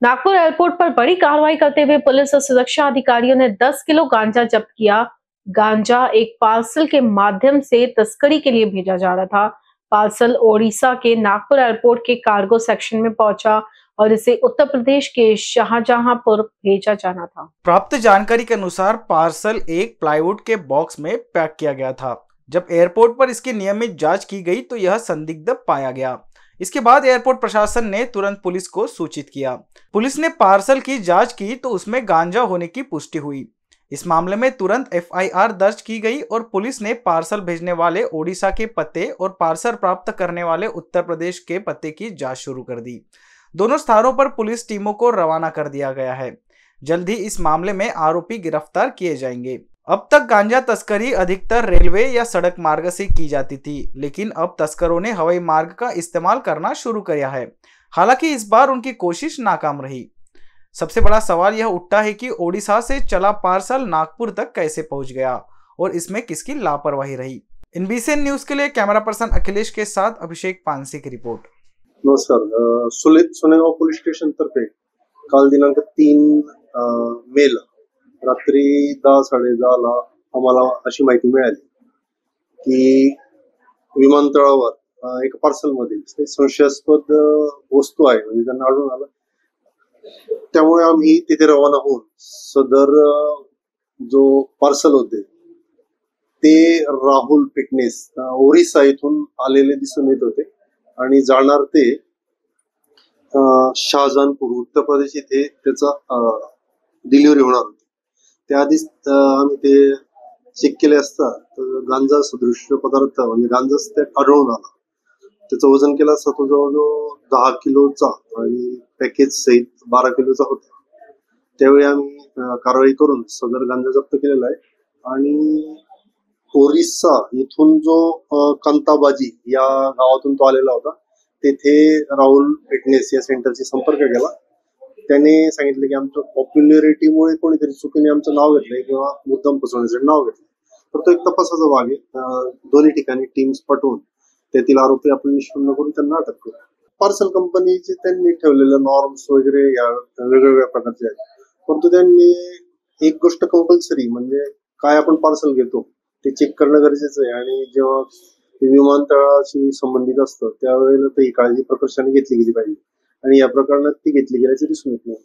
Nagpur airport पर बड़ी कार्रवाई करते हुए पुलिस और सुरक्षा अधिकारियों ने 10 किलो गांजा जब्त किया। गांजा एक पार्सल के माध्यम से तस्करी के लिए भेजा जा रहा था। पार्सल ओडिशा के नागपुर एयरपोर्ट के कार्गो सेक्शन में पहुंचा और इसे उत्तर प्रदेश के शाहजहांपुर भेजा जाना था। प्राप्त जानकारी के अनुसार पार्सल एक प्लाईवुड के बॉक्स में पैक किया गया था। जब एयरपोर्ट पर इसकी नियमित जांच की गई तो यह संदिग्ध पाया गया। इसके बाद एयरपोर्ट प्रशासन ने तुरंत पुलिस को सूचित किया। पुलिस ने पार्सल की जांच की तो उसमें गांजा होने की पुष्टि हुई। इस मामले में तुरंत एफआईआर दर्ज की गई और पुलिस ने पार्सल भेजने वाले ओडिशा के पते और पार्सल प्राप्त करने वाले उत्तर प्रदेश के पते की जांच शुरू कर दी। दोनों स्थानों पर पुलिस टीमों को रवाना कर दिया गया है। जल्द ही इस मामले में आरोपी गिरफ्तार किए जाएंगे। अब तक गांजा तस्करी अधिकतर रेलवे या सड़क मार्ग से की जाती थी, लेकिन अब तस्करों ने हवाई मार्ग का इस्तेमाल करना शुरू किया है। हालांकि इस बार उनकी कोशिश नाकाम रही। सबसे बड़ा सवाल यह उठता है कि ओडिशा से चला पार्सल नागपुर तक कैसे पहुंच गया और इसमें किसकी लापरवाही रही। एनबीसी न्यूज के लिए कैमरा पर्सन अखिलेश के साथ अभिषेक पानसी की रिपोर्ट। नमस्कार। सोनेगाव पोलीस स्टेशन तर्फे काल दिनांक 3 मेला रात्री 10:10:30 आम्हाला अशी माहिती मिळाली की विमानतळावर एक पार्सल मध्ये संशयास्पद वस्तू आहे, म्हणजे त्यांना आढळून आलं। त्यामुळे आम्ही तिथे रवाना होऊन सदर जो पार्सल होते ते राहुल फिटनेस ओरिसा इथून आलेले दिसून येत होते आणि जाणार ते शाहजहानपूर उत्तर प्रदेश इथे त्याचा डिलिव्हरी होणार होती। त्याआधीच आम्ही ते चेक केले असता गांजा सदृश पदार्थ म्हणजे गांजा त्यात आढळून आला। त्याचं वजन केलं असता तो जवळजवळ 10 किलोचा आणि पॅकेज सहित 12 किलोचा होता। त्यावेळी आम्ही कारवाई करून सदर गांजा जप्त केलेला आहे आणि ओरिसा इथून जो कांताबाजी या गावातून तो आलेला होता तेथे राहुल फिटनेस या सेंटरशी संपर्क केला। त्याने सांगितलं की आमच्या पॉप्युलॅरिटीमुळे कोणीतरी चुकीने आमचं नाव घेतलंय किंवा मुद्दाम फसवण्याचं नाव घेतलंय। तर तो एक तपासाचा भाग आहे। दोन्ही ठिकाणी टीम्स पाठवून त्यातील आरोपी आपण निष्पन्न करून त्यांना अटक करू। पार्सल कंपनीचे त्यांनी ठेवलेले नॉर्म्स वगैरे या वेगवेगळ्या प्रकारचे आहेत, परंतु त्यांनी एक गोष्ट कंपल्सरी म्हणजे काय आपण पार्सल घेतो ते चेक करणं गरजेचं आहे आणि जेव्हा विमानतळाशी संबंधित असतं त्यावेळेला ती काळजी प्रकर्षाने घेतली गेली पाहिजे आणि या प्रकरणात ती घेतली गेल्याचे दिसून येत नाही।